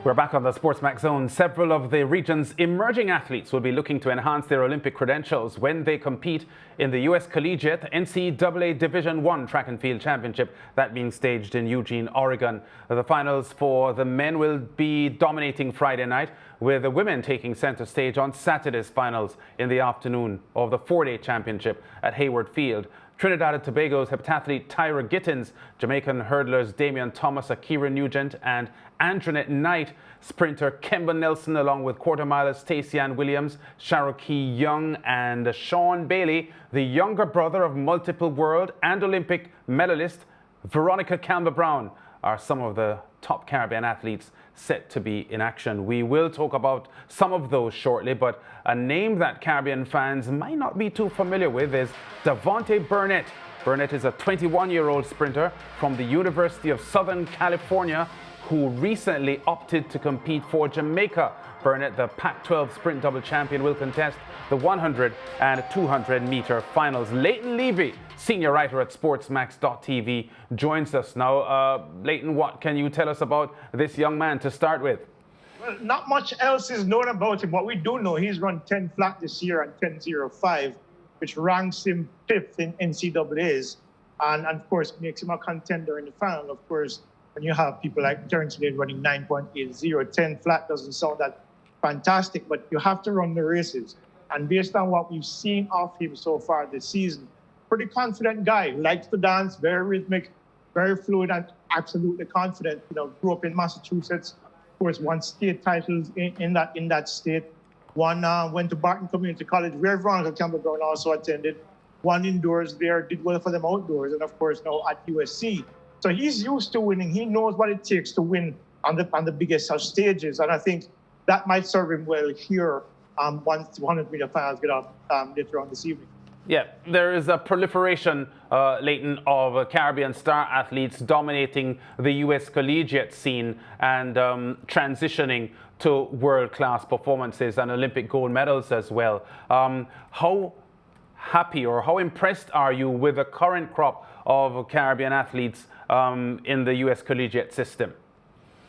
We're back on the SportsMax Zone. Several of the region's emerging athletes will be looking to enhance their Olympic credentials when they compete in the U.S. Collegiate NCAA Division I Track and Field Championship that being staged in Eugene, Oregon. The finals for the men will be dominating Friday night, with the women taking center stage on Saturday's finals in the afternoon of the four-day championship at Hayward Field. Trinidad and Tobago's heptathlete Tyra Gittins, Jamaican hurdlers Damian Thomas, Ackera Nugent and Anjanette Knight, sprinter Kemba Nelson, along with quarter milers Stacey Ann Williams, Cherokee Young and Sean Bailey, the younger brother of multiple world and Olympic medalist Veronica Campbell-Brown, are some of the top Caribbean athletes set to be in action. We will talk about some of those shortly, but a name that Caribbean fans might not be too familiar with is Devonte Burnett. Burnett is a 21-year-old sprinter from the University of Southern California who recently opted to compete for Jamaica. Burnett, the Pac-12 sprint double champion, will contest the 100 and 200 meter finals. Leighton Levy, senior writer at SportsMax.tv, joins us now. Leighton, what can you tell us about this young man to start with? Well, not much else is known about him. What we do know, he's run 10 flat this year and 10.05, which ranks him 5th in NCAAs, and of course makes him a contender in the final. Of course, when you have people like Terrence Lane running 9.80, 10 flat doesn't sound that fantastic, but you have to run the races. And based on what we've seen of him so far this season, pretty confident guy, likes to dance, very rhythmic, very fluid, and absolutely confident. You know, grew up in Massachusetts, of course, won state titles in that state. One went to Barton Community College, where Veronica Campbell-Brown also attended. One indoors there, did well for them outdoors, and of course now at USC. So he's used to winning. He knows what it takes to win on the biggest of stages, and I think that might serve him well here once the 100-meter finals get up later on this evening. Yeah, there is a proliferation, Leighton, of Caribbean star athletes dominating the U.S. collegiate scene and transitioning to world-class performances and Olympic gold medals as well. How happy or how impressed are you with the current crop of Caribbean athletes in the U.S. collegiate system?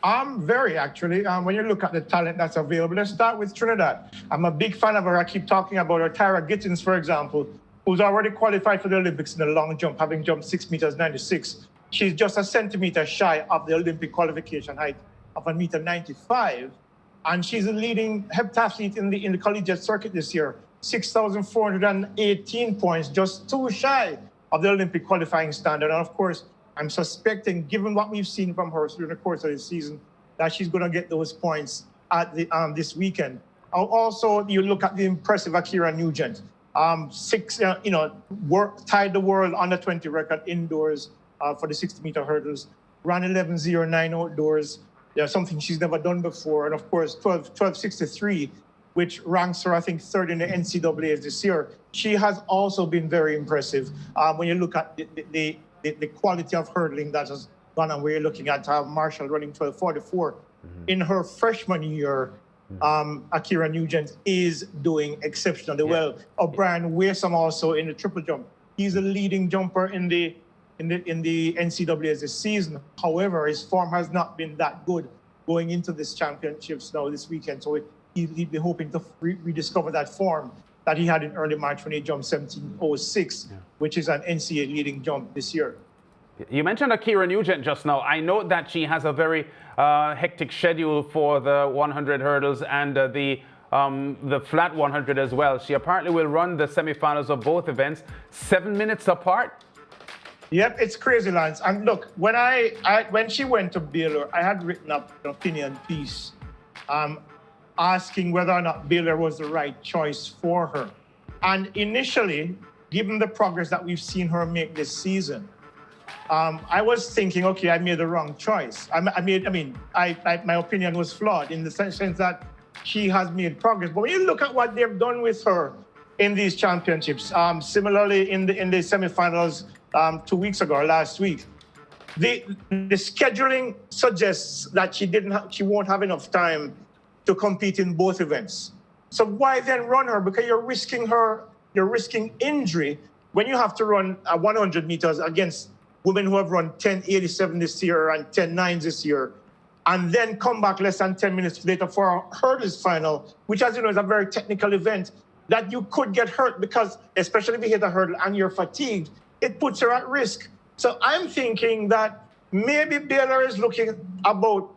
I'm very, actually. When you look at the talent that's available, let's start with Trinidad. I'm a big fan of her. I keep talking about her. Tyra Gittins, for example, who's already qualified for the Olympics in the long jump, having jumped 6 meters 96. She's just a centimeter shy of the Olympic qualification height of 1.95 meters. And she's a leading heptathlete in the collegiate circuit this year. 6,418 points, just too shy of the Olympic qualifying standard. And of course, I'm suspecting, given what we've seen from her during the course of the season, that she's going to get those points at the this weekend. Also, you look at the impressive Ackera Nugent, tied the world under 20 record indoors for the 60-meter hurdles, ran 11.09 outdoors, something she's never done before, and of course 12.63, which ranks her, I think, third in the NCAAs this year. She has also been very impressive when you look at the quality of hurdling that has gone on, where you're looking at Marshall running 12.44. In her freshman year, Ackera Nugent is doing exceptionally well. O'Brien Wasom also in the triple jump. He's a leading jumper in the NCAAs this season. However, his form has not been that good going into this championships now this weekend. So he'd be hoping to rediscover that form that he had in early March when he jumped 17.06, which is an NCAA leading jump this year. You mentioned Ackera Nugent just now. I know that she has a very hectic schedule for the 100 hurdles and the flat 100 as well. She apparently will run the semifinals of both events 7 minutes apart. Yep, it's crazy, Lance. And look, when she went to Baylor, I had written up an opinion piece asking whether or not Baylor was the right choice for her. And initially, given the progress that we've seen her make this season, I was thinking, okay, I made the wrong choice. My opinion was flawed in the sense that she has made progress. But when you look at what they've done with her in these championships, similarly in the semifinals 2 weeks ago or last week, the scheduling suggests that she won't have enough time to compete in both events. So why then run her? Because you're risking injury when you have to run 100 meters against women who have run 10.87 this year and 10.9 this year. and then come back less than 10 minutes later for a hurdles final, which, as you know, is a very technical event, that you could get hurt because, especially if you hit a hurdle and you're fatigued, it puts you at risk. So I'm thinking that maybe Baylor is looking about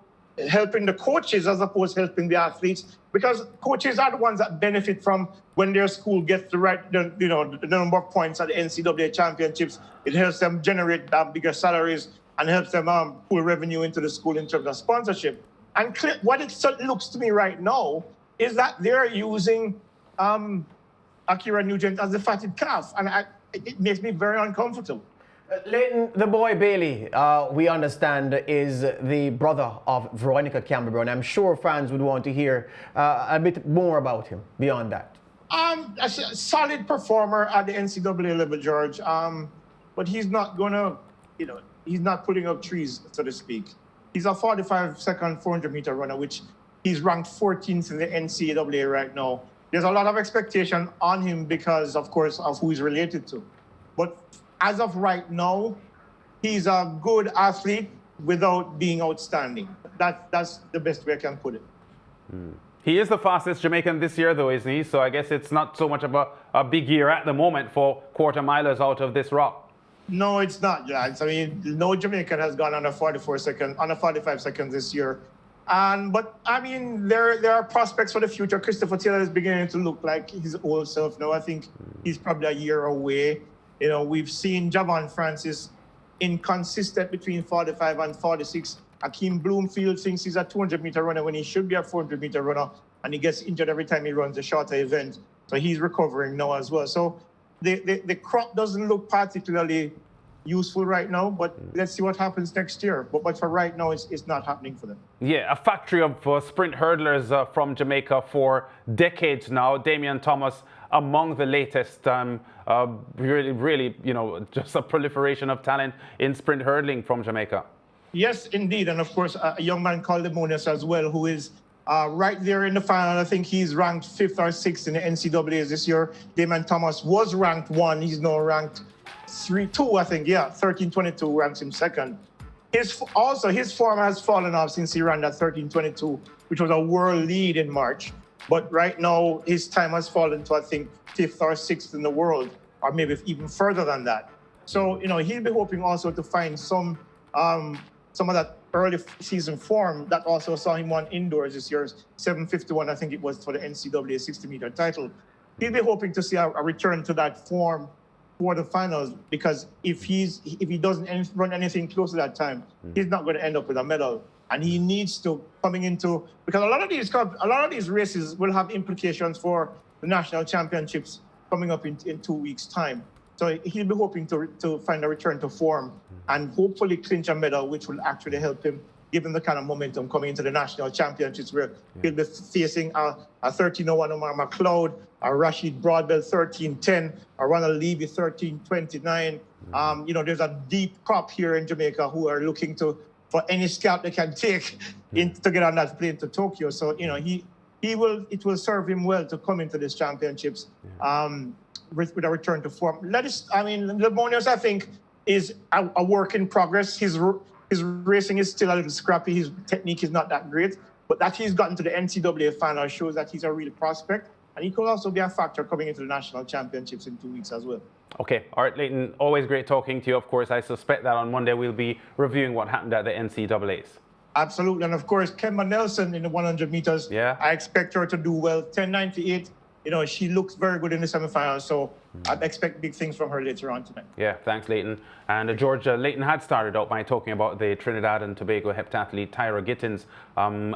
helping the coaches as opposed to helping the athletes, because coaches are the ones that benefit from when their school gets the number of points at the NCAA Championships. It helps them generate bigger salaries and helps them pull revenue into the school in terms of sponsorship. And what it looks to me right now is that they're using Ackera Nugent as the fatted calf, and it makes me very uncomfortable. Leighton, the boy Bailey, we understand, is the brother of Veronica Campbell, I'm sure fans would want to hear a bit more about him beyond that. A solid performer at the NCAA level, George. But he's not gonna, he's not putting up trees, so to speak. He's a 45-second 400-meter runner, which he's ranked 14th in the NCAA right now. There's a lot of expectation on him because, of course, of who he's related to. But as of right now, he's a good athlete without being outstanding. That's the best way I can put it. He is the fastest Jamaican this year, though, isn't he? So I guess it's not so much of a big year at the moment for quarter milers out of this rock. No, it's not, lads. I mean, no Jamaican has gone under 45 seconds this year. But I mean, there are prospects for the future. Christopher Taylor is beginning to look like his old self now. I think he's probably a year away. We've seen Javon Francis inconsistent between 45 and 46. Akeem Bloomfield thinks he's a 200-meter runner when he should be a 400-meter runner, and he gets injured every time he runs a shorter event. So he's recovering now as well. So the crop doesn't look particularly useful right now, but let's see what happens next year. But for right now, it's not happening for them. Yeah, a factory of sprint hurdlers from Jamaica for decades now. Damian Thomas among the latest, really, just a proliferation of talent in sprint hurdling from Jamaica. Yes, indeed. And of course, a young man called Lemonius as well, who is right there in the final. I think he's ranked 5th or 6th in the NCAAs this year. Damian Thomas was ranked 1. He's now ranked 2, I think. Yeah, 13.22 ranks him 2nd. His form has fallen off since he ran that 13.22, which was a world lead in March. But right now, his time has fallen to, I think, 5th or 6th in the world, or maybe even further than that. So, he'll be hoping also to find some of that early season form that also saw him won indoors this year, 7:51, I think it was, for the NCAA 60-meter title. He'll be hoping to see a return to that form for the finals, because if he doesn't run anything close to that time, he's not going to end up with a medal. And he needs to because a lot of these races will have implications for the national championships coming up in 2 weeks' time. So he'll be hoping to find a return to form and hopefully clinch a medal, which will actually help him, given the kind of momentum coming into the national championships, where he'll be facing a 13:01 Omar McLeod, a Rashid Broadbell 13:10, a Ronald Levy 13:29. There's a deep crop here in Jamaica who are looking for any scalp they can take to get on that plane to Tokyo. So it will serve him well to come into these championships with a return to form. Lemonius, I think, is a work in progress. His racing is still a little scrappy. His technique is not that great, but that he's gotten to the NCAA final shows that he's a real prospect. And he could also be a factor coming into the national championships in 2 weeks as well. Okay. All right, Leighton, always great talking to you. Of course, I suspect that on Monday we'll be reviewing what happened at the NCAAs. Absolutely. And of course, Kemba Nelson in the 100 meters. Yeah. I expect her to do well. 10:98. She looks very good in the semifinals. So I expect big things from her later on tonight. Yeah, thanks, Leighton. And George, Leighton had started out by talking about the Trinidad and Tobago heptathlete Tyra Gittins.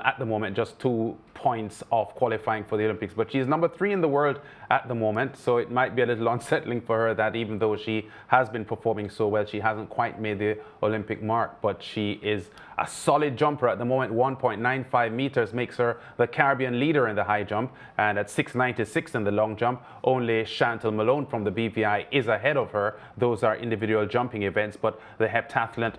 At the moment, just 2 points off qualifying for the Olympics, but she's number 3 in the world at the moment, so it might be a little unsettling for her that even though she has been performing so well, she hasn't quite made the Olympic mark. But she is a solid jumper at the moment. 1.95 meters makes her the Caribbean leader in the high jump, and at 6.96 in the long jump, only Chantal Malone from the BVI is ahead of her. Those are individual jumping events, but the heptathlon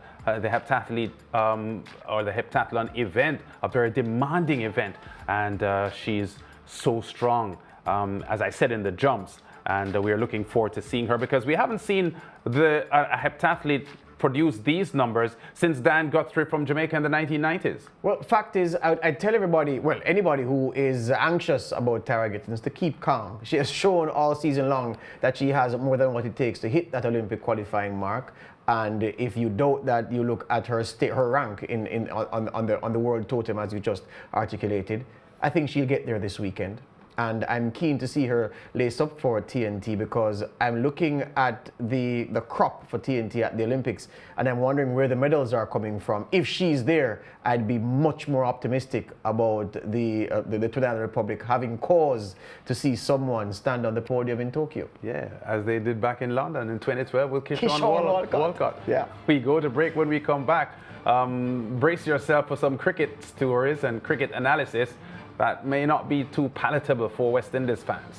event, a very demanding event, and she's so strong, as I said, in the jumps, and we are looking forward to seeing her, because we haven't seen a heptathlete produced these numbers since Dan Guthrie from Jamaica in the 1990s. Well, fact is, I tell everybody, well, anybody who is anxious about Tara Gittins to keep calm. She has shown all season long that she has more than what it takes to hit that Olympic qualifying mark. And if you doubt that, you look at her rank on the world totem, as you just articulated. I think she'll get there this weekend. And I'm keen to see her lace up for TNT, because I'm looking at the crop for TNT at the Olympics, and I'm wondering where the medals are coming from. If she's there, I'd be much more optimistic about the Trinidad Republic having cause to see someone stand on the podium in Tokyo. Yeah, as they did back in London in 2012 with Keyshawn Walcott. Yeah. We go to break. When we come back, brace yourself for some cricket stories and cricket analysis that may not be too palatable for West Indies fans.